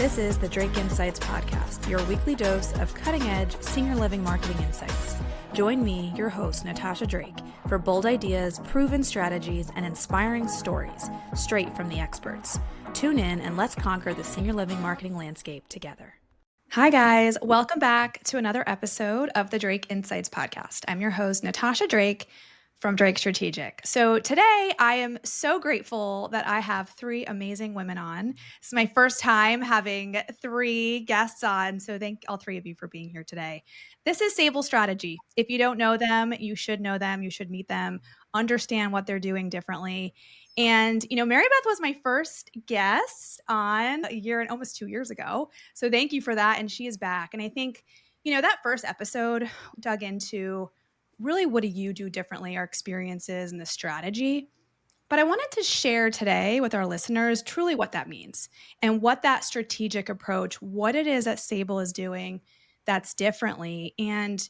This is the Drake Insights Podcast, your weekly dose of cutting-edge senior living marketing insights. Join me, your host, Natasha Drake, for bold ideas, proven strategies, and inspiring stories straight from the experts. Tune in and let's conquer the senior living marketing landscape together. Hi, guys. Welcome back to another episode of the Drake Insights Podcast. I'm your host, Natasha Drake from Drake Strategic. So today I am so grateful that I have three amazing women on. It's my first time having three guests on. So thank all three of you for being here today. This is Sabal Strategy. If you don't know them, you should know them. You should meet them, understand what they're doing differently. And, Maribeth was my first guest on a year and almost 2 years ago. So thank you for that. And she is back. And I think, that first episode dug into really, what do you do differently, our experiences and the strategy. But I wanted to share today with our listeners truly what that means and what that strategic approach, what it is that Sabal is doing that's differently. And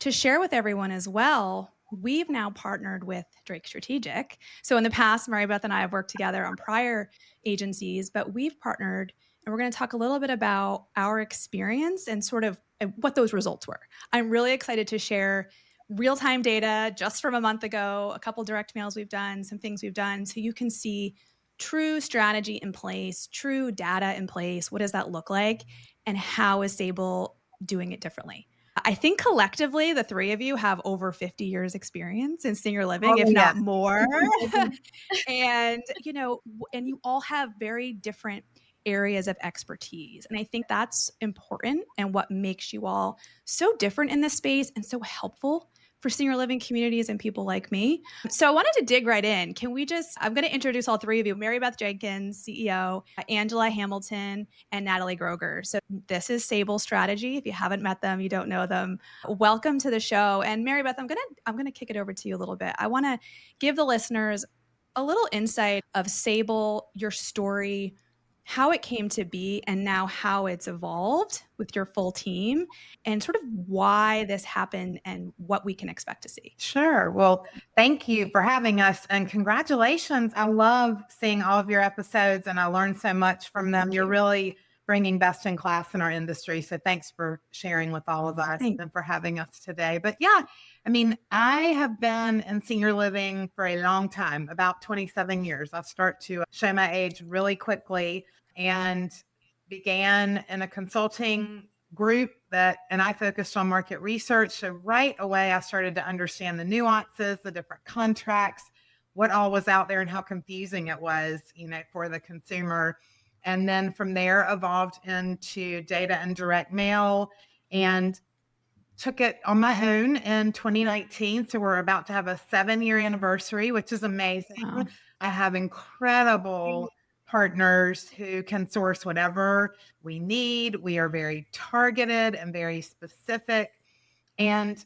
to share with everyone as well, we've now partnered with Drake Strategic. So in the past, Maribeth and I have worked together on prior agencies, but we've partnered, and we're going to talk a little bit about our experience and sort of what those results were. I'm really excited to share real-time data just from a month ago, a couple direct mails we've done, some things we've done, so you can see true strategy in place, true data in place. What does that look like? And how is Sabal doing it differently? I think collectively, the three of you have over 50 years experience in senior living, if not more. And, and you all have very different areas of expertise. And I think that's important and what makes you all so different in this space and so helpful for senior living communities and people like me. So I wanted to dig right in. I'm going to introduce all three of you: Maribeth Jenkins, CEO, Angela Hamilton, and Natalie Groeger. So this is Sabal Strategy. If you haven't met them, you don't know them, welcome to the show. And Maribeth, I'm going to kick it over to you a little bit. I want to give the listeners a little insight of Sabal, your story, how it came to be, and now how it's evolved with your full team, and sort of why this happened and what we can expect to see. Sure. Well, thank you for having us, and congratulations. I love seeing all of your episodes, and I learned so much from them. You're really bringing best in class in our industry. So thanks for sharing with all of us and for having us today. But yeah, I have been in senior living for a long time, about 27 years. I'll start to show my age really quickly, and began in a consulting group and I focused on market research. So right away, I started to understand the nuances, the different contracts, what all was out there and how confusing it was, for the consumer. And then from there evolved into data and direct mail, and took it on my own in 2019. So we're about to have a 7-year anniversary, which is amazing. Wow. I have incredible partners who can source whatever we need. We are very targeted and very specific. And,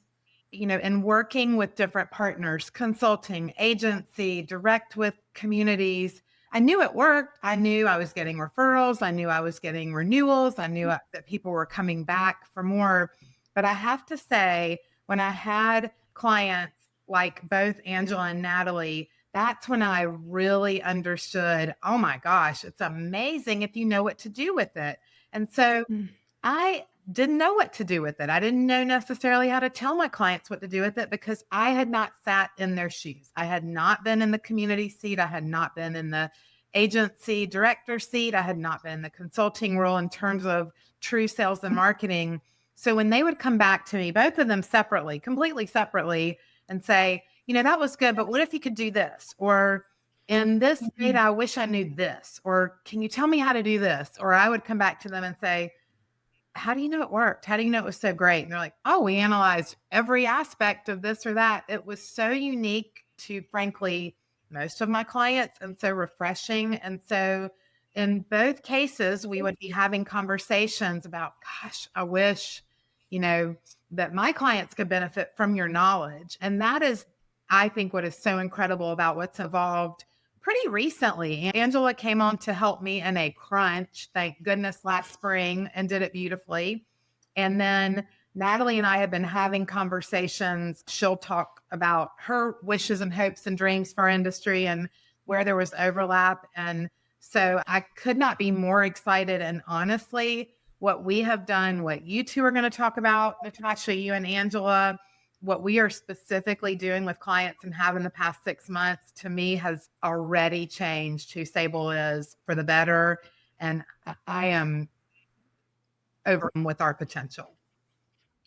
in working with different partners, consulting, agency, direct with communities, I knew it worked. I knew I was getting referrals. I knew I was getting renewals. I knew that people were coming back for more. But I have to say, when I had clients like both Angela and Natalie, that's when I really understood, oh my gosh, it's amazing if you know what to do with it. And so I didn't know what to do with it. I didn't know necessarily how to tell my clients what to do with it, because I had not sat in their shoes. I had not been in the community seat. I had not been in the agency director seat. I had not been in the consulting role in terms of true sales and marketing. So when they would come back to me, both of them separately, completely separately, and say, that was good, but what if you could do this? Or in this data, I wish I knew this. Or can you tell me how to do this? Or I would come back to them and say, how do you know it worked? How do you know it was so great? And they're like, oh, we analyzed every aspect of this or that. It was so unique to, frankly, most of my clients, and so refreshing. And so in both cases, we would be having conversations about, gosh, I wish, that my clients could benefit from your knowledge. And that is, I think, what is so incredible about what's evolved pretty recently. Angela came on to help me in a crunch, thank goodness, last spring, and did it beautifully. And then Natalie and I have been having conversations. She'll talk about her wishes and hopes and dreams for our industry and where there was overlap. And So I could not be more excited. And honestly, what we have done, what you two are going to talk about, Natasha, you and Angela, what we are specifically doing with clients and have in the past 6 months, to me, has already changed who Sabal is for the better. And I am over with our potential.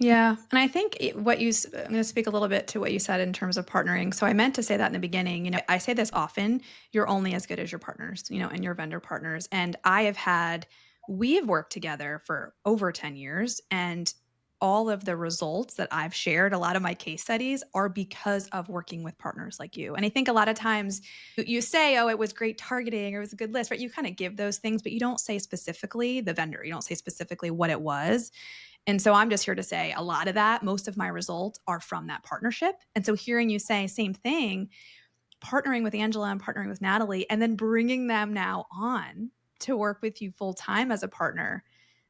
Yeah. And I think I'm going to speak a little bit to what you said in terms of partnering. So I meant to say that in the beginning. I say this often: you're only as good as your partners, and your vendor partners. And we've worked together for over 10 years. And all of the results that I've shared, a lot of my case studies, are because of working with partners like you. And I think a lot of times you say, oh, it was great targeting, or it was a good list, right? You kind of give those things, but you don't say specifically the vendor. You don't say specifically what it was. And so I'm just here to say a lot of that, most of my results are from that partnership. And so hearing you say same thing, partnering with Angela and partnering with Natalie, and then bringing them now on to work with you full time as a partner,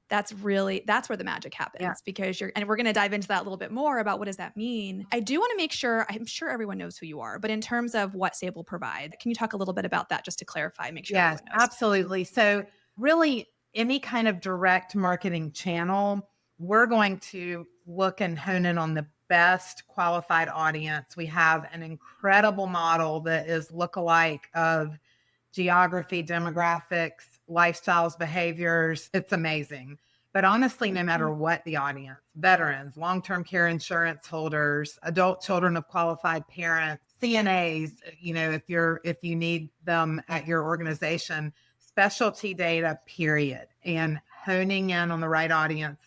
that's where the magic happens. Yeah. Because and we're going to dive into that a little bit more about what does that mean. I do want to make sure, I'm sure everyone knows who you are, but in terms of what Sabal provides, can you talk a little bit about that just to clarify, make sure Yes, everyone knows? absolutely. So really, any kind of direct marketing channel, we're going to look and hone in on the best qualified audience. We have an incredible model that is lookalike of geography, demographics, lifestyles, behaviors. It's amazing. But honestly, no matter what the audience, veterans, long-term care insurance holders, adult children of qualified parents, CNAs, if you need them at your organization, specialty data, period, and honing in on the right audience.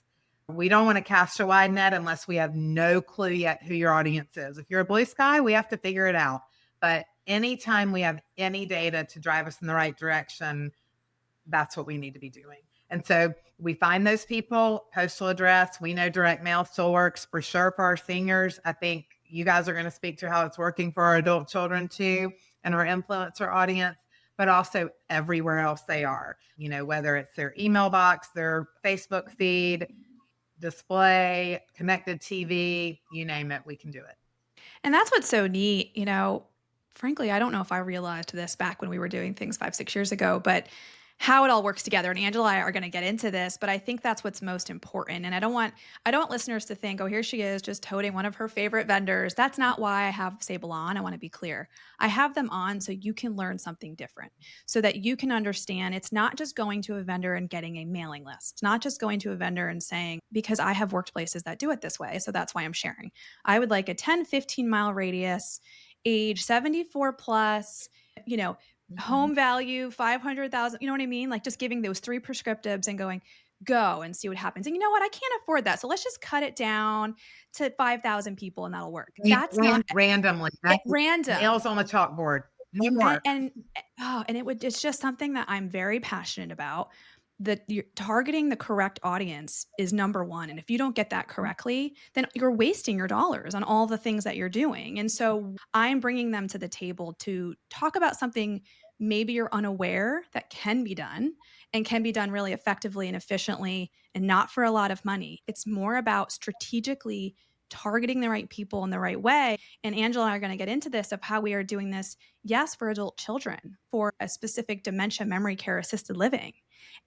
We don't want to cast a wide net unless we have no clue yet who your audience is. If you're a blue sky, we have to figure it out. But anytime we have any data to drive us in the right direction, that's what we need to be doing. And so we find those people, postal address. We know direct mail still works for sure for our seniors. I think you guys are going to speak to how it's working for our adult children too, and our influencer audience, but also everywhere else they are, whether it's their email box, their Facebook feed, display, connected TV, you name it, we can do it. And that's what's so neat. Frankly, I don't know if I realized this back when we were doing things 5-6 years ago, but how it all works together. And Angela and I are going to get into this, but I think that's what's most important. And I don't want listeners to think, oh, here she is just toting one of her favorite vendors. That's not why I have Sabal on. I want to be clear. I have them on so you can learn something different, so that you can understand it's not just going to a vendor and getting a mailing list. It's not just going to a vendor and saying, because I have worked places that do it this way, so that's why I'm sharing. I would like a 10, 15-mile radius, age 74 plus, home value, 500,000, you know what I mean? Like just giving those 3 prescriptives and going, go and see what happens. And you know what? I can't afford that. So let's just cut it down to 5,000 people and that'll work. That's not randomly. random. Nails on the chalkboard. It's just something that I'm very passionate about. That you're targeting the correct audience is number one. And if you don't get that correctly, then you're wasting your dollars on all the things that you're doing. And so I'm bringing them to the table to talk about something maybe you're unaware that can be done, and can be done really effectively and efficiently, and not for a lot of money. It's more about strategically targeting the right people in the right way. And Angela and I are going to get into this of how we are doing this, yes, for adult children, for a specific dementia memory care assisted living.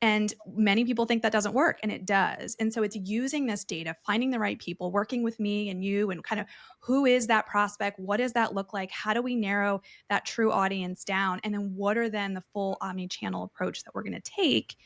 And many people think that doesn't work, and it does. And so it's using this data, finding the right people, working with me and you, and kind of who is that prospect? What does that look like? How do we narrow that true audience down? And then what are then the full omni-channel approach that we're going to take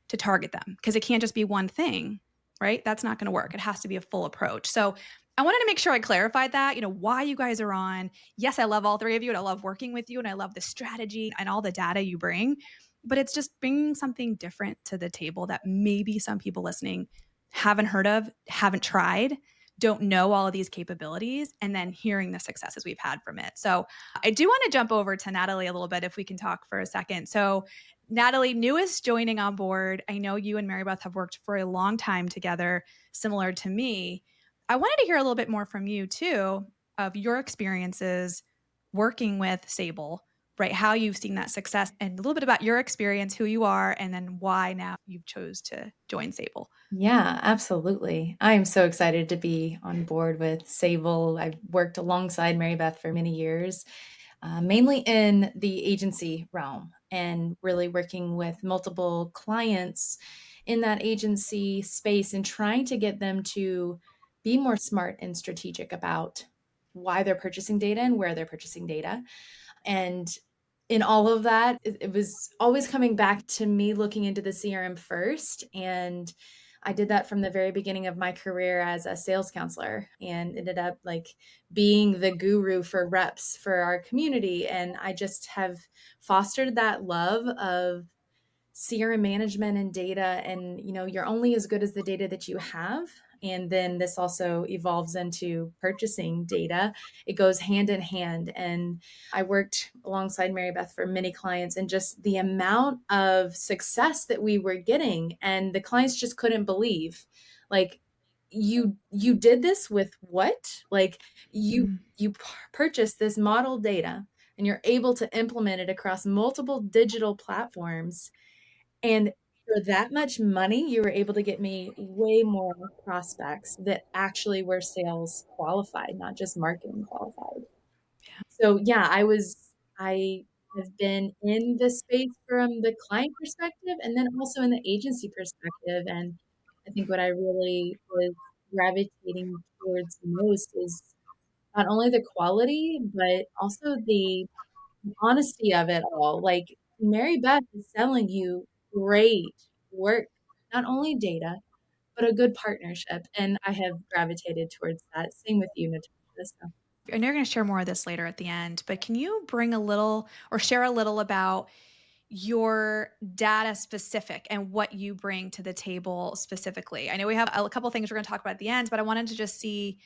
to target them? Because it can't just be one thing, right? That's not going to work. It has to be a full approach. So I wanted to make sure I clarified that, why you guys are on. Yes, I love all 3 of you, and I love working with you, and I love the strategy and all the data you bring, but it's just bringing something different to the table that maybe some people listening haven't heard of, haven't tried, don't know all of these capabilities, and then hearing the successes we've had from it. So I do want to jump over to Natalie a little bit, if we can talk for a second. So Natalie, newest joining on board. I know you and Maribeth have worked for a long time together, similar to me. I wanted to hear a little bit more from you too, of your experiences working with Sabal, right? How you've seen that success, and a little bit about your experience, who you are, and then why now you've chose to join Sabal. Yeah, absolutely. I'm so excited to be on board with Sabal. I've worked alongside Maribeth for many years, mainly in the agency realm. and really working with multiple clients in that agency space and trying to get them to be more smart and strategic about why they're purchasing data and where they're purchasing data. And in all of that, it was always coming back to me looking into the CRM first. And I did that from the very beginning of my career as a sales counselor and ended up like being the guru for reps for our community. And I just have fostered that love of CRM management and data. And, you're only as good as the data that you have. And then this also evolves into purchasing data. It goes hand in hand. And I worked alongside Maribeth for many clients, and just the amount of success that we were getting, and the clients just couldn't believe, like, you did this with what? Like you purchased this model data and you're able to implement it across multiple digital platforms, and for that much money, you were able to get me way more prospects that actually were sales qualified, not just marketing qualified. So yeah, I have been in this space from the client perspective and then also in the agency perspective. And I think what I really was gravitating towards most is not only the quality, but also the honesty of it all. Like, Mary Beth is selling you great work, not only data, but a good partnership. And I have gravitated towards that. Same with you, Natasha. So. I know you're going to share more of this later at the end, but can you bring a little or share a little about your data specific and what you bring to the table specifically? I know we have a couple things we're going to talk about at the end, but I wanted to just see,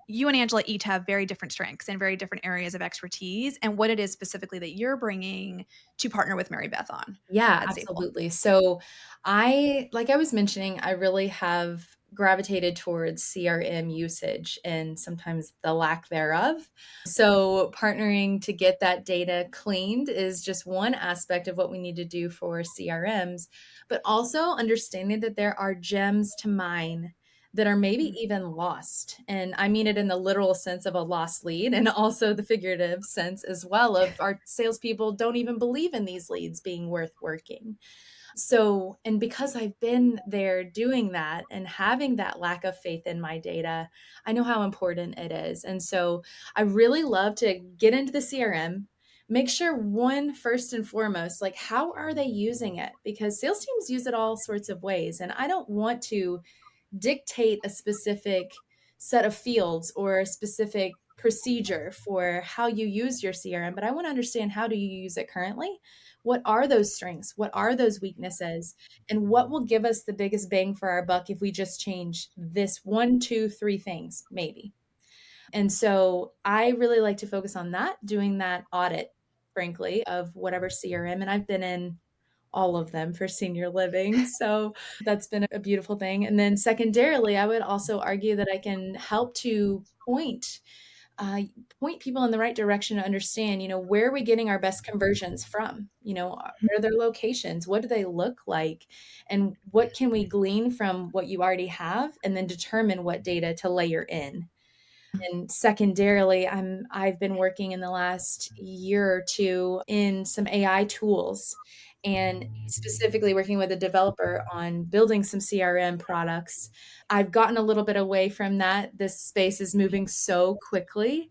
you and Angela each have very different strengths and very different areas of expertise, and what it is specifically that you're bringing to partner with Maribeth on. Yeah, at Sabal. absolutely. So like I was mentioning, I really have gravitated towards CRM usage and sometimes the lack thereof. So partnering to get that data cleaned is just one aspect of what we need to do for CRMs, but also understanding that there are gems to mine that are maybe even lost. And I mean it in the literal sense of a lost lead, and also the figurative sense as well of our salespeople don't even believe in these leads being worth working. So, and because I've been there doing that and having that lack of faith in my data, I know how important it is. And so I really love to get into the CRM, make sure first and foremost, like, how are they using it? Because sales teams use it all sorts of ways. And I don't want to dictate a specific set of fields or a specific procedure for how you use your CRM, but I want to understand, how do you use it currently? What are those strengths? What are those weaknesses? And what will give us the biggest bang for our buck if we just change this 1, 2, 3 things, maybe? And so I really like to focus on that, doing that audit, frankly, of whatever CRM. And I've been in all of them for senior living. So that's been a beautiful thing. And then secondarily, I would also argue that I can help to uh, point people in the right direction to understand, where are we getting our best conversions from? Where are their locations? What do they look like? And what can we glean from what you already have, and then determine what data to layer in. And secondarily, I've been working in the last year or two in some AI tools, and specifically working with a developer on building some CRM products. I've gotten a little bit away from that. This space is moving so quickly.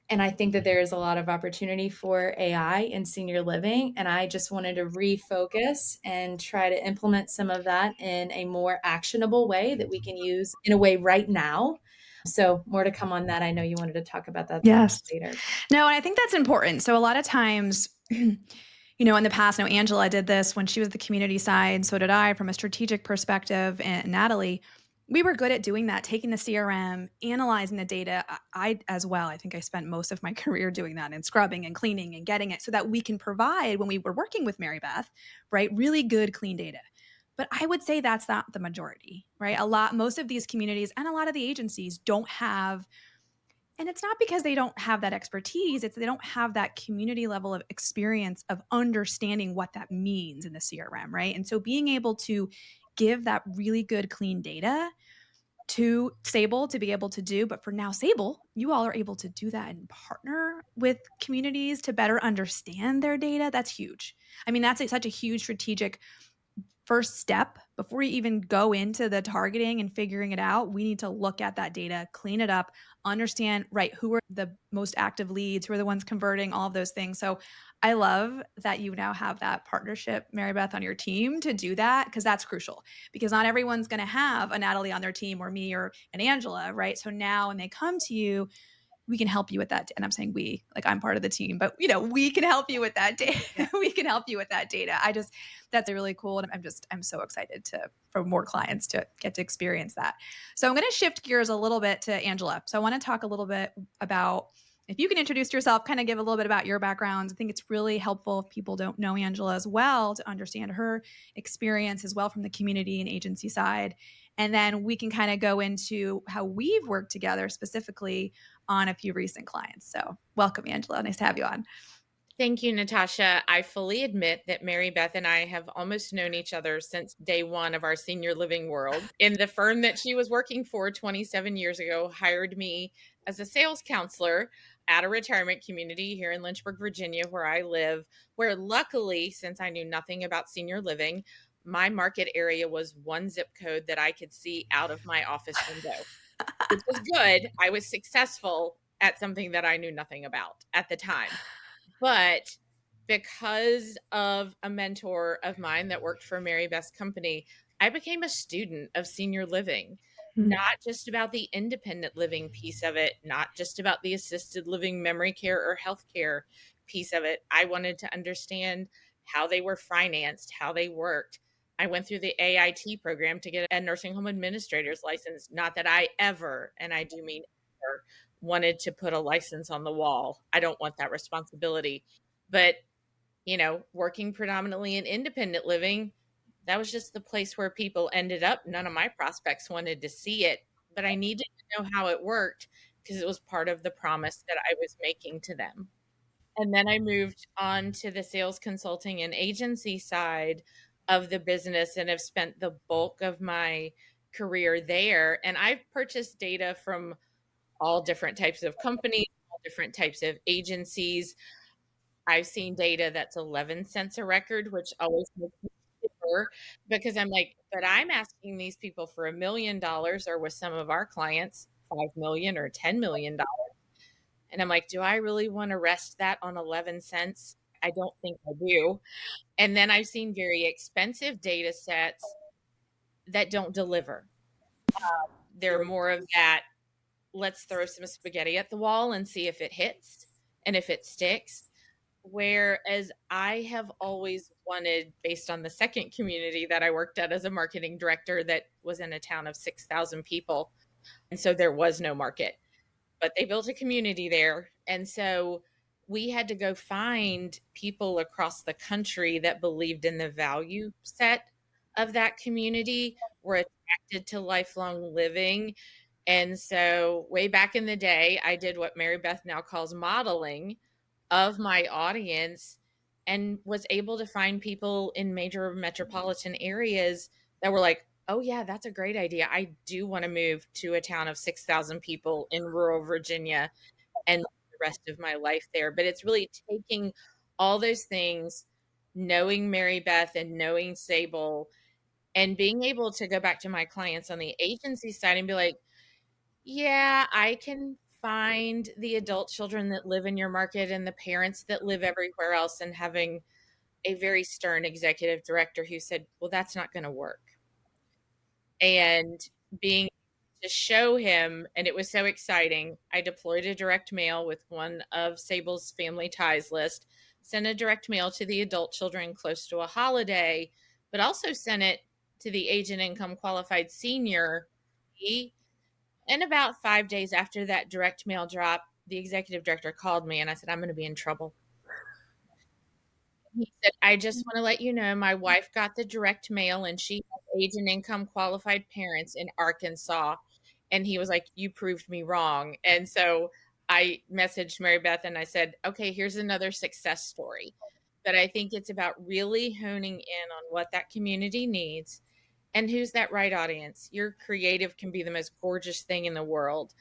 And I think that there is a lot of opportunity for AI in senior living. And I just wanted to refocus and try to implement some of that in a more actionable way that we can use in a way right now. So more to come on that. I know you wanted to talk about that later. No, and I think that's important. So a lot of times, in the past, Angela did this when she was the community side. So did I, from a strategic perspective, and Natalie. We were good at doing that, taking the CRM, analyzing the data. I as well. I think I spent most of my career doing that and scrubbing and cleaning and getting it so that we can provide, when we were working with Maribeth, right, really good, clean data. But I would say that's not the majority, right? Most of these communities and a lot of the agencies don't have, and it's not because they don't have that expertise, it's they don't have that community level of experience of understanding what that means in the CRM, right? And so being able to give that really good, clean data to Sabal to be able to do. But for now, Sabal, you all are able to do that and partner with communities to better understand their data. That's huge. I mean, that's such a huge strategic first step before you even go into the targeting and figuring it out. We need to look at that data, clean it up, understand, right, who are the most active leads, who are the ones converting, all of those things. So I love that you now have that partnership, Maribeth, on your team to do that, because that's crucial, because not everyone's going to have a Natalie on their team or me or an Angela, right? So now when they come to you, we can help you with that. And I'm saying we, like I'm part of the team, but we can help you with that data. Yeah. We can help you with that data. That's really cool. And I'm so excited for more clients to get to experience that. So I'm going to shift gears a little bit to Angela. So I want to talk a little bit about, if you can introduce yourself, kind of give a little bit about your background. I think it's really helpful if people don't know Angela as well to understand her experience as well from the community and agency side. And then we can kind of go into how we've worked together specifically on a few recent clients. So welcome, Angela. Nice to have you on. Thank you, Natasha. I fully admit that Maribeth and I have almost known each other since day one of our senior living world. In the firm that she was working for 27 years ago, hired me as a sales counselor at a retirement community here in Lynchburg, Virginia, where I live, where luckily, since I knew nothing about senior living, my market area was one zip code that I could see out of my office window, which was good. I was successful at something that I knew nothing about at the time. But because of a mentor of mine that worked for Maribeth's company, I became a student of senior living, not just about the independent living piece of it, not just about the assisted living, memory care, or healthcare piece of it. I wanted to understand how they were financed, how they worked. I went through the AIT program to get a nursing home administrator's license. Not that I ever, and I do mean ever, wanted to put a license on the wall. I don't want that responsibility. But, working predominantly in independent living, that was just the place where people ended up. None of my prospects wanted to see it, but I needed to know how it worked because it was part of the promise that I was making to them. And then I moved on to the sales consulting and agency side of the business and have spent the bulk of my career there. And I've purchased data from all different types of companies, all different types of agencies. I've seen data that's 11 cents a record, which always makes me shiver because I'm like, but I'm asking these people for $1 million, or with some of our clients, 5 million or $10 million. And I'm like, do I really want to rest that on 11 cents? I don't think I do. And then I've seen very expensive data sets that don't deliver. They're more of that, let's throw some spaghetti at the wall and see if it hits and if it sticks. Whereas I have always wanted, based on the second community that I worked at as a marketing director that was in a town of 6,000 people. And so there was no market, but they built a community there. And so we had to go find people across the country that believed in the value set of that community, were attracted to lifelong living. And so way back in the day, I did what Maribeth now calls modeling of my audience and was able to find people in major metropolitan areas that were like, oh yeah, that's a great idea. I do want to move to a town of 6,000 people in rural Virginia and live the rest of my life there. But it's really taking all those things, knowing Maribeth and knowing Sabal, and being able to go back to my clients on the agency side and be like, yeah, I can find the adult children that live in your market and the parents that live everywhere else, and having a very stern executive director who said, well, that's not going to work. And being to show him, and it was so exciting. I deployed a direct mail with one of Sabal's family ties list, sent a direct mail to the adult children close to a holiday, but also sent it to the age and income qualified senior. And about 5 days after that direct mail drop, the executive director called me and I said, I'm going to be in trouble. He said, I just want to let you know, my wife got the direct mail and she has age and income qualified parents in Arkansas. And he was like, you proved me wrong. And so I messaged Maribeth and I said, okay, here's another success story. But I think it's about really honing in on what that community needs And who's that right audience? Your creative can be the most gorgeous thing in the world.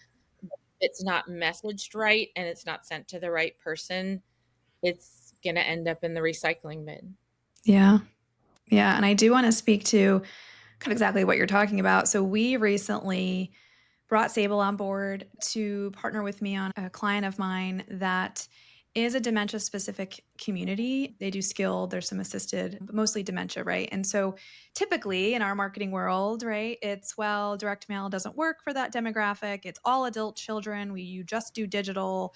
If it's not messaged right and it's not sent to the right person, it's going to end up in the recycling bin. Yeah. Yeah. And I do want to speak to kind of exactly what you're talking about. So we recently brought Sabal on board to partner with me on a client of mine that is a dementia specific community. They do skilled, there's some assisted, but mostly dementia, right? And so typically in our marketing world, right, it's, well, direct mail doesn't work for that demographic. It's all adult children. You just do digital,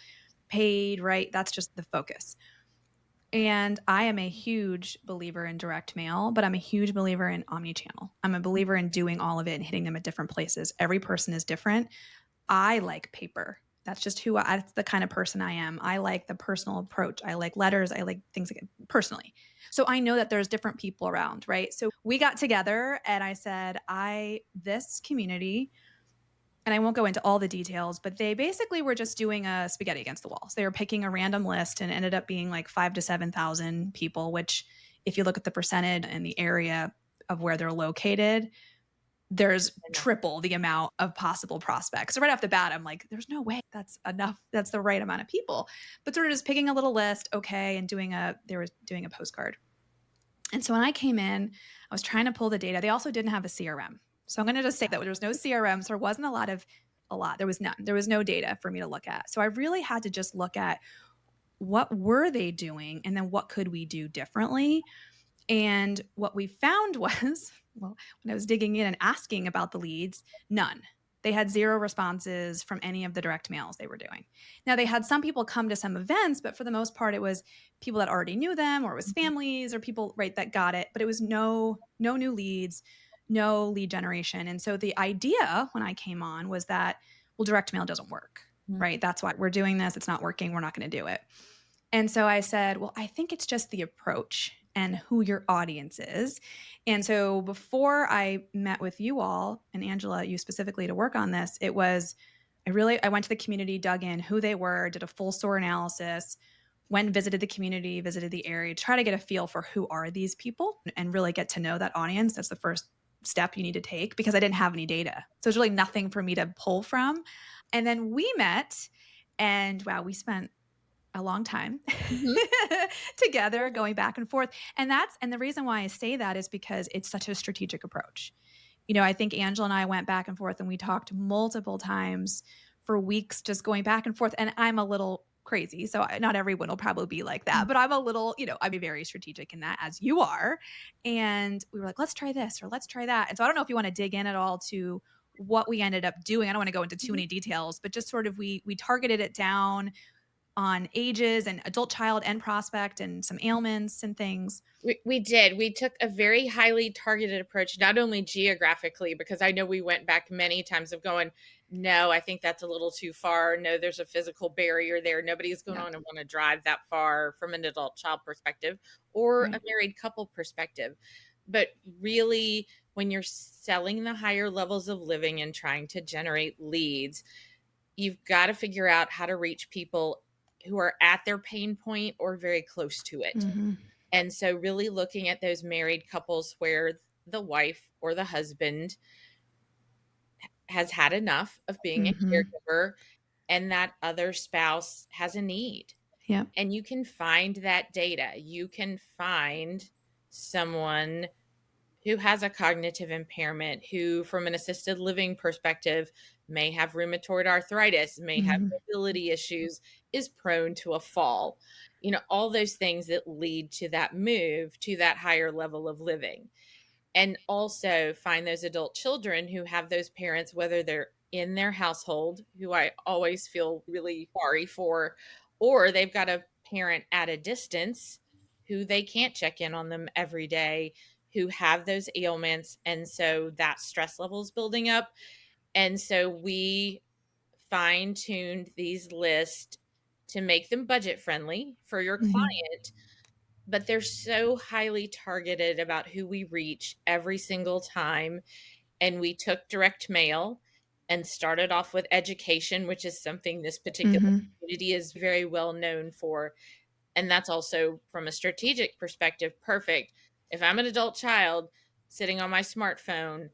paid, right? That's just the focus. And I am a huge believer in direct mail, but I'm a huge believer in omnichannel. I'm a believer in doing all of it and hitting them at different places. Every person is different. I like paper. That's just that's the kind of person I am. I like the personal approach. I like letters. I like things like personally. So I know that there's different people around, right? So we got together and I said, this community, and I won't go into all the details, but they basically were just doing a spaghetti against the walls. They were picking a random list and ended up being like 5,000 to 7,000 people, which if you look at the percentage in the area of where they're located, there's triple the amount of possible prospects. So right off the bat, I'm like, there's no way that's enough. That's the right amount of people. But sort of just picking a little list, okay, and they were doing a postcard. And so when I came in, I was trying to pull the data. They also didn't have a CRM. So I'm going to just say that there was no CRM. So there wasn't there was none. There was no data for me to look at. So I really had to just look at what were they doing and then what could we do differently. And what we found was, well, when I was digging in and asking about the leads, none. They had 0 responses from any of the direct mails they were doing. Now, they had some people come to some events, but for the most part, it was people that already knew them, or it was families or people, right, that got it. But it was no new leads, no lead generation. And so the idea when I came on was that, well, direct mail doesn't work, right? That's why we're doing this. It's not working. We're not going to do it. And so I said, well, I think it's just the approach and who your audience is. And so before I met with you all and Angela, you specifically to work on this, I went to the community, dug in who they were, did a full SOAR analysis, went and visited the community, visited the area, try to get a feel for who are these people and really get to know that audience. That's the first step you need to take because I didn't have any data. So there's really nothing for me to pull from. And then we met and wow, we spent a long time together going back and forth. And the reason why I say that is because it's such a strategic approach. I think Angela and I went back and forth and we talked multiple times for weeks, just going back and forth. And I'm a little crazy. So not everyone will probably be like that, but I'm a little, I'd be very strategic in that as you are. And we were like, let's try this or let's try that. And so I don't know if you want to dig in at all to what we ended up doing. I don't want to go into too many details, but just sort of, we targeted it down on ages and adult, child, and prospect and some ailments and things. We did. We took a very highly targeted approach, not only geographically, because I know we went back many times of going, no, I think that's a little too far. No, there's a physical barrier there. Nobody's going on and want to drive that far from an adult child perspective or a married couple perspective. But really, when you're selling the higher levels of living and trying to generate leads, you've got to figure out how to reach people who are at their pain point or very close to it. Mm-hmm. And so really looking at those married couples where the wife or the husband has had enough of being a caregiver and that other spouse has a need. Yeah. And you can find that data. You can find someone who has a cognitive impairment, who from an assisted living perspective may have rheumatoid arthritis, may have mobility issues, is prone to a fall. All those things that lead to that move to that higher level of living. And also find those adult children who have those parents, whether they're in their household, who I always feel really sorry for, or they've got a parent at a distance who they can't check in on them every day, who have those ailments. And so that stress level is building up. And so we fine-tuned these lists to make them budget friendly for your client, but they're so highly targeted about who we reach every single time. And we took direct mail and started off with education, which is something this particular community is very well known for. And that's also from a strategic perspective, perfect. If I'm an adult child, sitting on my smartphone,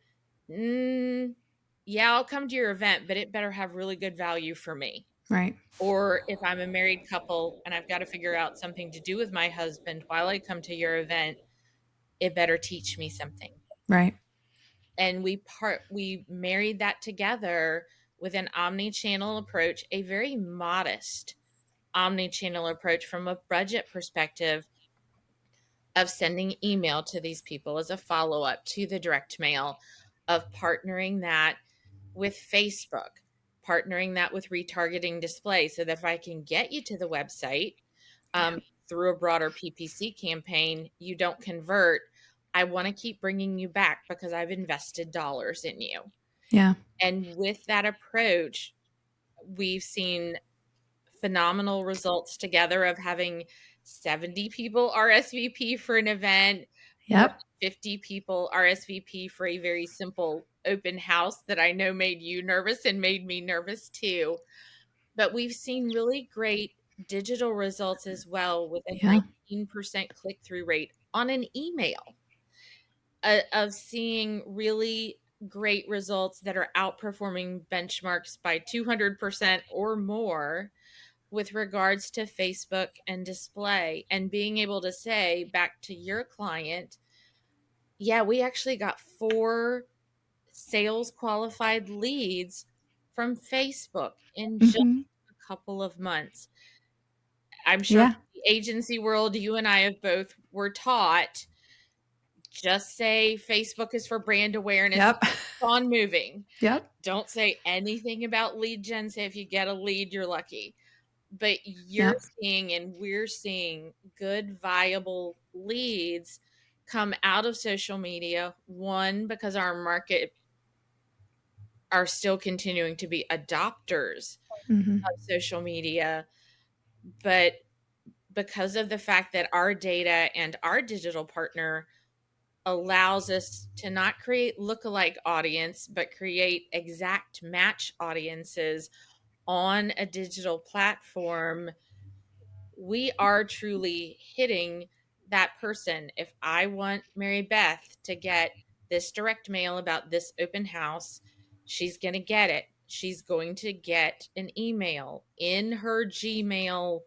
yeah, I'll come to your event, but it better have really good value for me. Right. Or if I'm a married couple and I've got to figure out something to do with my husband while I come to your event, it better teach me something. Right. And we married that together with an omni-channel approach, a very modest omni-channel approach from a budget perspective of sending email to these people as a follow-up to the direct mail, of partnering that with Facebook, partnering that with retargeting display, so that if I can get you to the website through a broader PPC campaign, you don't convert. I want to keep bringing you back because I've invested dollars in you. Yeah. And with that approach, we've seen phenomenal results together of having 70 people RSVP for an event, more Yep. than 50 people RSVP for a very simple open house that I know made you nervous and made me nervous too. But we've seen really great digital results as well, with a Yeah. 19% click-through rate on an email, of seeing really great results that are outperforming benchmarks by 200% or more with regards to Facebook and display, and being able to say back to your client, yeah, we actually got 4 sales qualified leads from Facebook in just a couple of months. I'm sure Yeah. from the agency world, you and I have both were taught, just say Facebook is for brand awareness, Yep. keep on moving. Yep. Don't say anything about lead gen. Say if you get a lead, you're lucky. But you're Yep. seeing, and we're seeing, good, viable leads come out of social media. One, because our market are still continuing to be adopters of social media, but because of the fact that our data and our digital partner allows us to not create lookalike audience, but create exact match audiences on a digital platform, we are truly hitting that person. If I want Mary Beth to get this direct mail about this open house, she's going to get it. She's going to get an email in her Gmail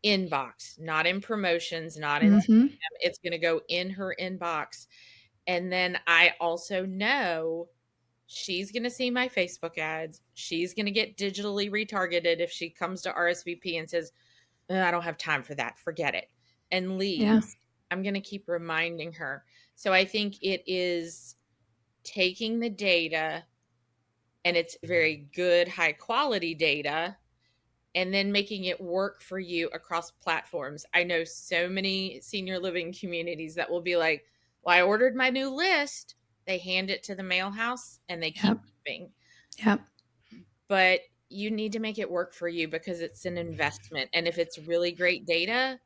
inbox, not in promotions, not in spam. It's going to go in her inbox. And then I also know she's going to see my Facebook ads. She's going to get digitally retargeted if she comes to RSVP and says, I don't have time for that, forget it, and Yeah. leaves. I'm going to keep reminding her. So I think it is taking the data, and it's very good, high quality data, and then making it work for you across platforms. I know so many senior living communities that will be like, well, I ordered my new list. They hand it to the mail house and they keep moving. Yep. But you need to make it work for you because it's an investment. And if it's really great data,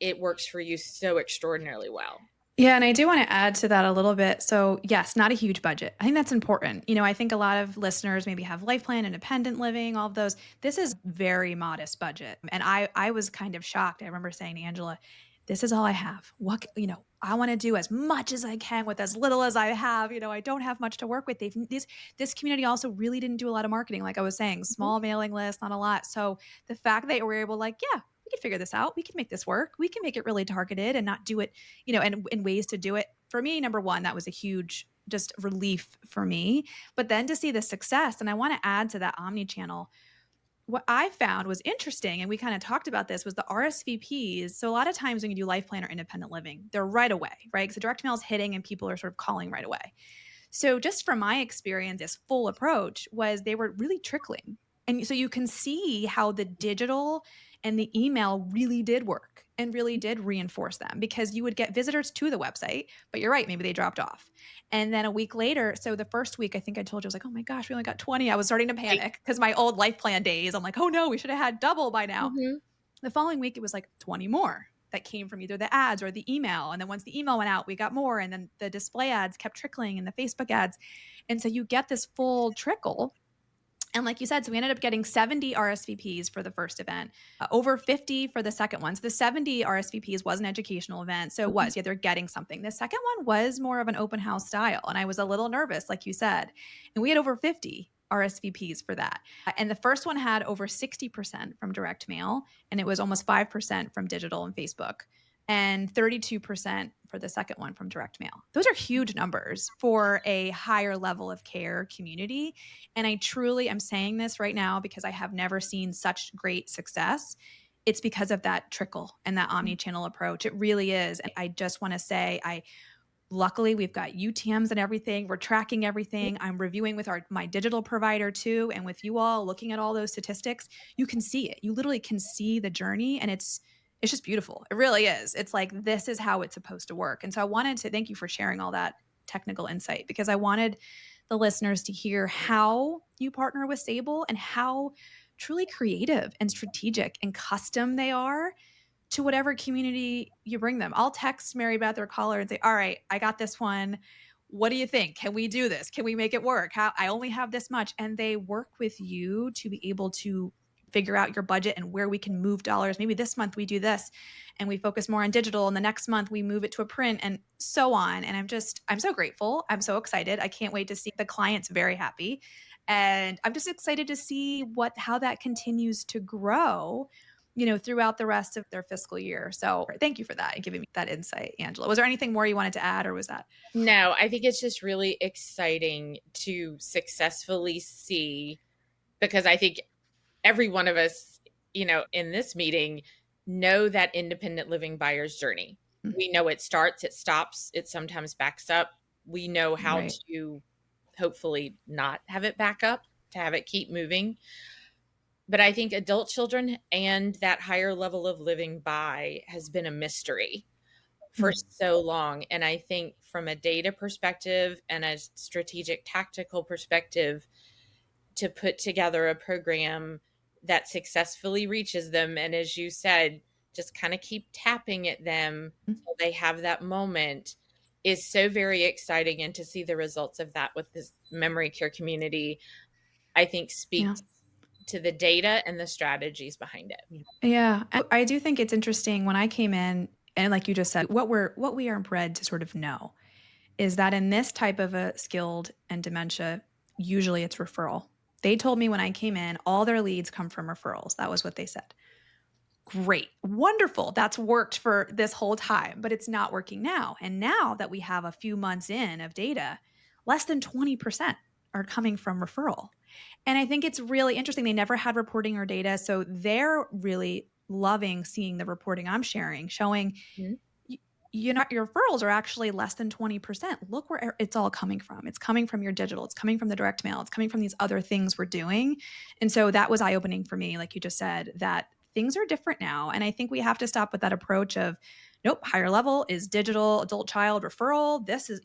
it works for you so extraordinarily well. Yeah. And I do want to add to that a little bit. So yes, not a huge budget. I think that's important. I think a lot of listeners maybe have life plan, independent living, all of those. This is very modest budget. And I was kind of shocked. I remember saying to Angela, this is all I have. What, I want to do as much as I can with as little as I have. I don't have much to work with. This community also really didn't do a lot of marketing. Like I was saying, small mailing list, not a lot. So the fact that we're able, yeah, we can figure this out. We can make this work. We can make it really targeted and not do it, and ways to do it. For me, number one, that was a huge just relief for me. But then to see the success, and I want to add to that omni-channel, what I found was interesting, and we kind of talked about this, was the RSVPs. So a lot of times when you do life plan or independent living, they're right away, right? Because the direct mail is hitting and people are sort of calling right away. So just from my experience, this full approach was they were really trickling. And so you can see how the digital and the email really did work and really did reinforce them, because you would get visitors to the website, but you're right, maybe they dropped off. And then a week later, so the first week, I think I told you, I was like, oh my gosh, we only got 20. I was starting to panic because my old life plan days, I'm like, oh no, we should have had double by now. The following week, it was like 20 more that came from either the ads or the email. And then once the email went out, we got more. And then the display ads kept trickling and the Facebook ads. And so you get this full trickle. And like you said, so we ended up getting 70 RSVPs for the first event, over 50 for the second one. So the 70 RSVPs was an educational event. So it was, yeah, they're getting something. The second one was more of an open house style. And I was a little nervous, like you said. And we had over 50 RSVPs for that. And the first one had over 60% from direct mail, and it was almost 5% from digital and Facebook, and 32% for the second one from direct mail. Those are huge numbers for a higher level of care community. And I truly am saying this right now because I have never seen such great success. It's because of that trickle and that omni-channel approach. It really is. And I just want to say, luckily, we've got UTMs and everything. We're tracking everything. I'm reviewing with my digital provider too. And with you all looking at all those statistics, you can see it. You literally can see the journey, and it's just beautiful. It really is. It's like, this is how it's supposed to work. And so I wanted to thank you for sharing all that technical insight, because I wanted the listeners to hear how you partner with Sabal and how truly creative and strategic and custom they are to whatever community you bring them. I'll text Maribeth or call her and say, all right, I got this one. What do you think? Can we do this? Can we make it work? I only have this much. And they work with you to be able to figure out your budget and where we can move dollars. Maybe this month we do this and we focus more on digital, and the next month we move it to a print, and so on. And I'm so grateful. I'm so excited. I can't wait to see the clients very happy. And I'm just excited to see how that continues to grow, throughout the rest of their fiscal year. So thank you for that and giving me that insight, Angela. Was there anything more you wanted to add, or was that? No, I think it's just really exciting to successfully see, because I think every one of us, in this meeting, know that independent living buyer's journey. Mm-hmm. We know it starts, it stops, it sometimes backs up. We know how to hopefully not have it back up, to have it keep moving. But I think adult children and that higher level of living by has been a mystery for so long. And I think from a data perspective and a strategic tactical perspective, to put together a program that successfully reaches them, and as you said, just kind of keep tapping at them until they have that moment, is so very exciting. And to see the results of that with this memory care community, I think speaks to the data and the strategies behind it. Yeah. I do think it's interesting when I came in, and like you just said, what we are bred to sort of know is that in this type of a skilled and dementia, usually it's referral. They told me when I came in, all their leads come from referrals. That was what they said. Great. Wonderful. That's worked for this whole time, but it's not working now. And now that we have a few months in of data, less than 20% are coming from referral. And I think it's really interesting. They never had reporting or data. So they're really loving seeing the reporting I'm sharing, showing your referrals are actually less than 20%. Look where it's all coming from. It's coming from your digital. It's coming from the direct mail. It's coming from these other things we're doing. And so that was eye-opening for me, like you just said, that things are different now. And I think we have to stop with that approach of, nope, higher level is digital, adult child referral. This is,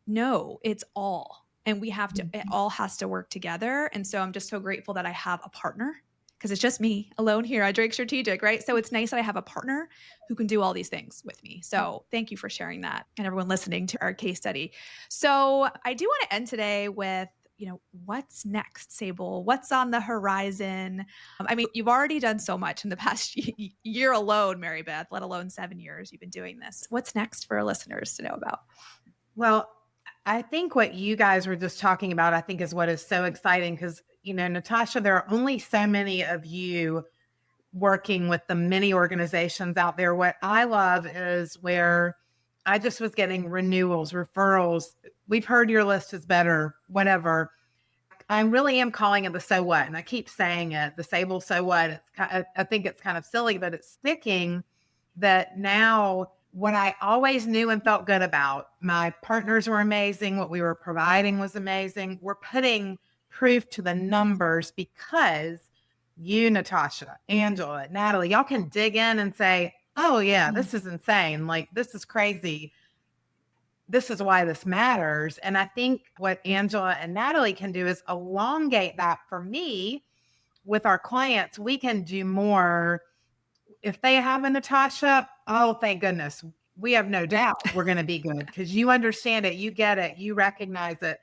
no, it's all. And we have to, it all has to work together. And so I'm just so grateful that I have a partner, because it's just me alone here at Drake Strategic, right? So it's nice that I have a partner who can do all these things with me. So thank you for sharing that, and everyone listening to our case study. So I do want to end today with, what's next, Sabal? What's on the horizon? I mean, you've already done so much in the past year alone, Maribeth, let alone 7 years you've been doing this. What's next for our listeners to know about? Well, I think what you guys were just talking about, I think is what is so exciting, because, Natasha, there are only so many of you working with the many organizations out there. What I love is where I just was getting renewals, referrals. We've heard your list is better, whatever. I really am calling it the so what. And I keep saying it, the Sabal so what. I think it's kind of silly, but it's sticking that now what I always knew and felt good about, my partners were amazing. What we were providing was amazing. We're putting proof to the numbers because you, Natasha, Angela, Natalie, y'all can dig in and say, oh yeah, this is insane. Like, this is crazy. This is why this matters. And I think what Angela and Natalie can do is elongate that for me with our clients. We can do more. If they have a Natasha, oh, thank goodness. We have no doubt we're going to be good, because you understand it, you get it, you recognize it.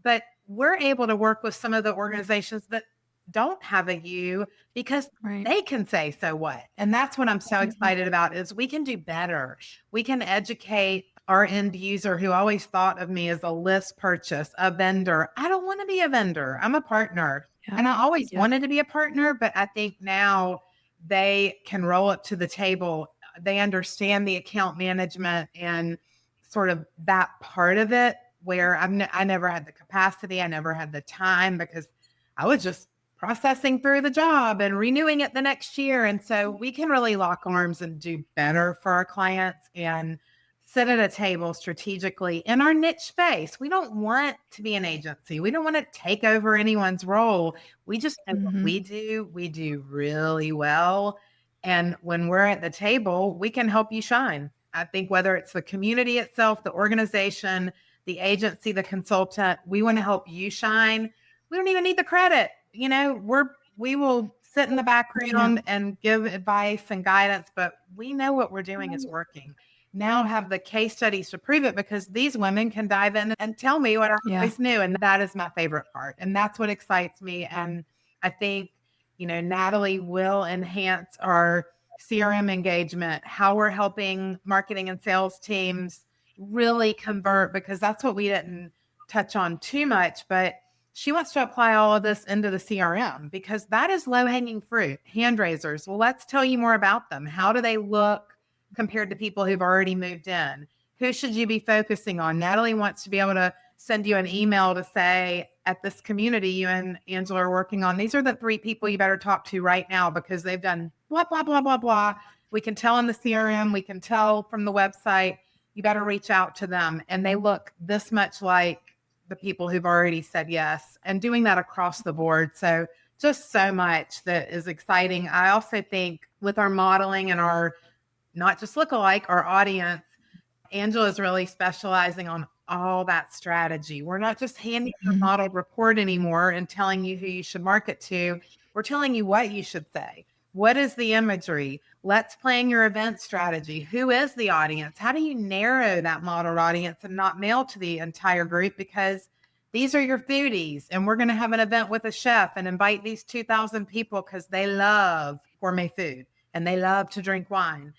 But we're able to work with some of the organizations that don't have a U because they can say, so what? And that's what I'm so excited about is we can do better. We can educate our end user who always thought of me as a list purchase, a vendor. I don't want to be a vendor. I'm a partner. And I always wanted to be a partner, but I think now they can roll up to the table. They understand the account management and sort of that part of it where I never had the capacity. I never had the time because I was just processing through the job and renewing it the next year. And so we can really lock arms and do better for our clients and sit at a table strategically in our niche space. We don't want to be an agency. We don't want to take over anyone's role. We just know what we do really well. And when we're at the table, we can help you shine. I think whether it's the community itself, the organization, the agency, the consultant, we want to help you shine. We don't even need the credit. You know, we will sit in the background and give advice and guidance, but we know what we're doing is working. Now have the case studies to prove it because these women can dive in and tell me what I always knew. And that is my favorite part. And that's what excites me. And I think, you know, Natalie will enhance our CRM engagement, how we're helping marketing and sales teams really convert, because that's what we didn't touch on too much, but she wants to apply all of this into the CRM because that is low-hanging fruit. Hand raisers. Well, let's tell you more about them. How do they look compared to people who've already moved in? Who should you be focusing on? Natalie wants to be able to send you an email to say, at this community you and Angela are working on, these are the 3 people you better talk to right now because they've done blah, blah, blah, blah, blah. We can tell in the CRM, we can tell from the website, you better reach out to them. And they look this much like the people who've already said yes, and doing that across the board. So just so much that is exciting. I also think with our modeling and our not just lookalike, our audience, Angela is really specializing on all that strategy. We're not just handing you a modeled report anymore and telling you who you should market to. We're telling you what you should say. What is the imagery? Let's plan your event strategy. Who is the audience? How do you narrow that modeled audience and not mail to the entire group? Because these are your foodies, and we're going to have an event with a chef and invite these 2,000 people because they love gourmet food and they love to drink wine.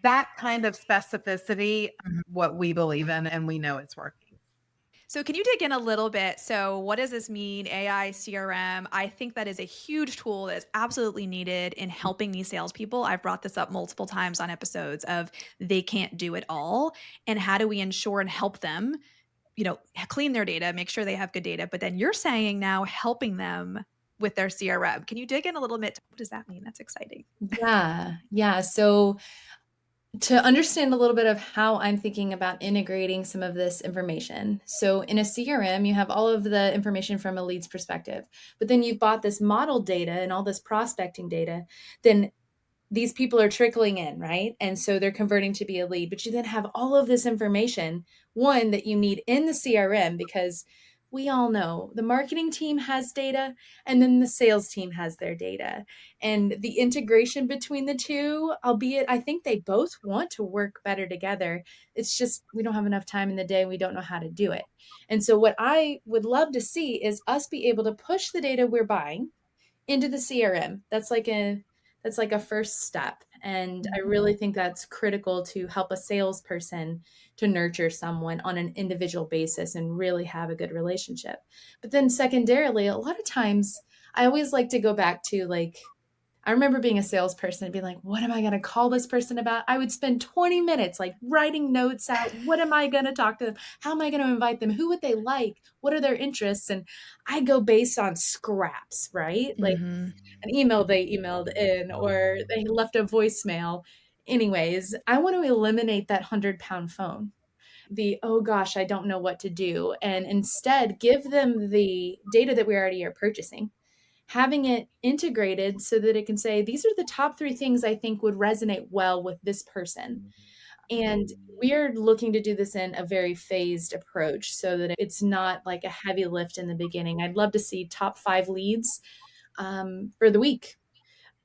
That kind of specificity, what we believe in, and we know it's working. So can you dig in a little bit? So what does this mean? AI, CRM. I think that is a huge tool that is absolutely needed in helping these salespeople. I've brought this up multiple times on episodes of they can't do it all. And how do we ensure and help them, you know, clean their data, make sure they have good data. But then you're saying now helping them with their CRM. Can you dig in a little bit? What does that mean? That's exciting. Yeah. So to understand a little bit of how I'm thinking about integrating some of this information. So in a CRM, you have all of the information from a lead's perspective, but then you've bought this model data and all this prospecting data, then these people are trickling in, right? And so they're converting to be a lead, but you then have all of this information, one that you need in the CRM, because we all know the marketing team has data and then the sales team has their data. And the integration between the two, albeit I think they both want to work better together. It's just we don't have enough time in the day. We don't know how to do it. And so what I would love to see is us be able to push the data we're buying into the CRM. That's like a first step. And I really think that's critical to help a salesperson to nurture someone on an individual basis and really have a good relationship. But then secondarily, a lot of times I always like to go back to I remember being a salesperson and being like, what am I going to call this person about? I would spend 20 minutes writing notes out. What am I going to talk to them? How am I going to invite them? Who would they like? What are their interests? And I go based on scraps, right? Like an email they emailed in or they left a voicemail. Anyways, I want to eliminate that 100-pound phone. Oh gosh, I don't know what to do. And instead give them the data that we already are purchasing, having it integrated so that it can say, these are the top 3 things I think would resonate well with this person. And we are looking to do this in a very phased approach so that it's not like a heavy lift in the beginning. I'd love to see top 5 leads for the week.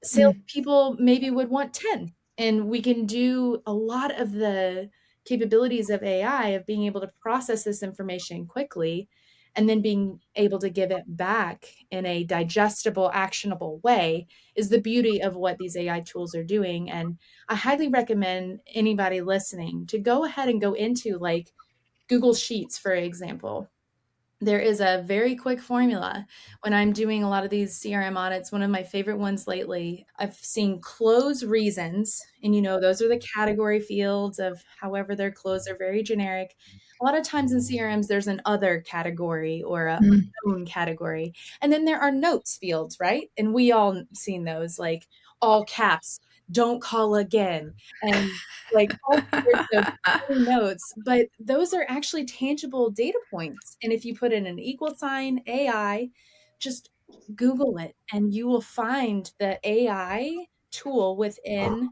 Salespeople maybe would want 10. And we can do a lot of the capabilities of AI of being able to process this information quickly and then being able to give it back in a digestible, actionable way is the beauty of what these AI tools are doing. And I highly recommend anybody listening to go ahead and go into like Google Sheets, for example. There is a very quick formula when I'm doing a lot of these CRM audits. One of my favorite ones lately, I've seen close reasons. And, those are the category fields of however they're closed. They're very generic. A lot of times in CRMs, there's an other category or a own category. And then there are notes fields, right? And we all seen those, like all caps, don't call again. And like all sorts of notes, but those are actually tangible data points. And if you put in an equal sign AI, just Google it and you will find the AI tool within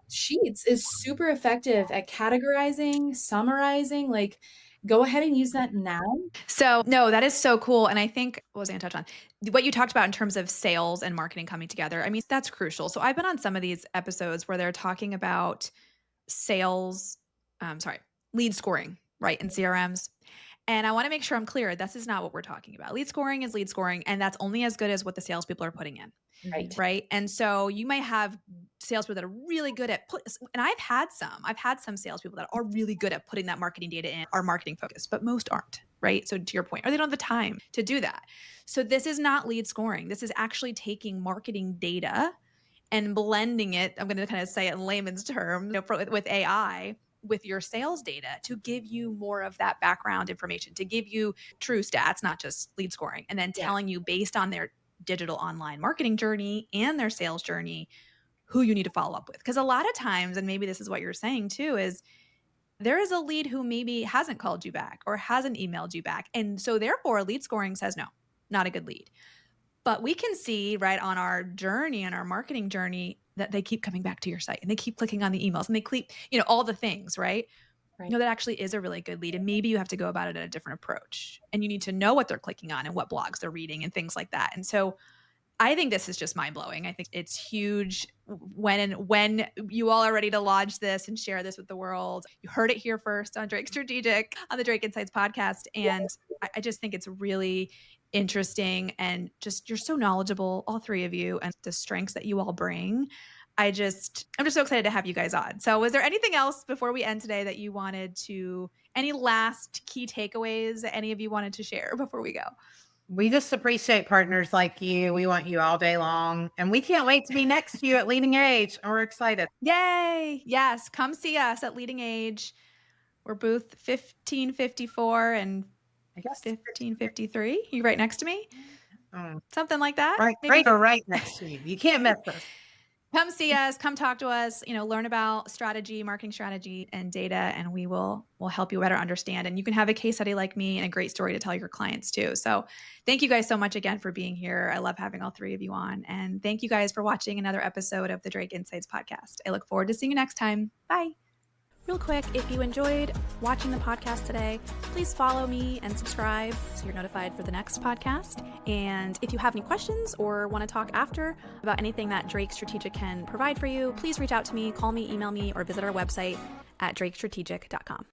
Sheets is super effective at categorizing, summarizing. Like, go ahead and use that now. So, no, that is so cool. And I think, what was I going to touch on? What you talked about in terms of sales and marketing coming together. I mean, that's crucial. So I've been on some of these episodes where they're talking about lead scoring, right, in CRMs. And I want to make sure I'm clear. This is not what we're talking about. Lead scoring is lead scoring, and that's only as good as what the salespeople are putting in. Right. And so you might have salespeople that are really good at and I've had some salespeople that are really good at putting that marketing data in, are marketing focused, but most aren't. Right. So to your point, or they don't have the time to do that. So this is not lead scoring. This is actually taking marketing data and blending it. I'm going to kind of say it in layman's terms, with AI, with your sales data to give you more of that background information, to give you true stats, not just lead scoring, and then telling you based on their digital online marketing journey and their sales journey, who you need to follow up with. Because a lot of times, and maybe this is what you're saying too, is there is a lead who maybe hasn't called you back or hasn't emailed you back. And so therefore lead scoring says, no, not a good lead. But we can see right on our journey, on our marketing journey, that they keep coming back to your site and they keep clicking on the emails and they keep, all the things, right? That actually is a really good lead. And maybe you have to go about it in a different approach, and you need to know what they're clicking on and what blogs they're reading and things like that. And so I think this is just mind blowing. I think it's huge when you all are ready to launch this and share this with the world. You heard it here first on Drake Strategic, on the Drake Insights podcast. And I just think it's really interesting, and just, you're so knowledgeable, all three of you, and the strengths that you all bring. I'm just so excited to have you guys on. So was there anything else before we end today that you wanted to, any last key takeaways that any of you wanted to share before we go? We just appreciate partners like you. We want you all day long. And we can't wait to be next to you at Leading Age. We're excited. Yay. Yes. Come see us at Leading Age. We're booth 1554 and I guess 1553. You right next to me? Something like that. Right next to you. You can't miss us. Come see us, come talk to us, learn about strategy, marketing strategy and data, and we'll help you better understand. And you can have a case study like me and a great story to tell your clients too. So thank you guys so much again for being here. I love having all three of you on. And thank you guys for watching another episode of the Drake Insights podcast. I look forward to seeing you next time. Bye. Real quick, if you enjoyed watching the podcast today, please follow me and subscribe so you're notified for the next podcast. And if you have any questions or want to talk after about anything that Drake Strategic can provide for you, please reach out to me, call me, email me, or visit our website at drakestrategic.com.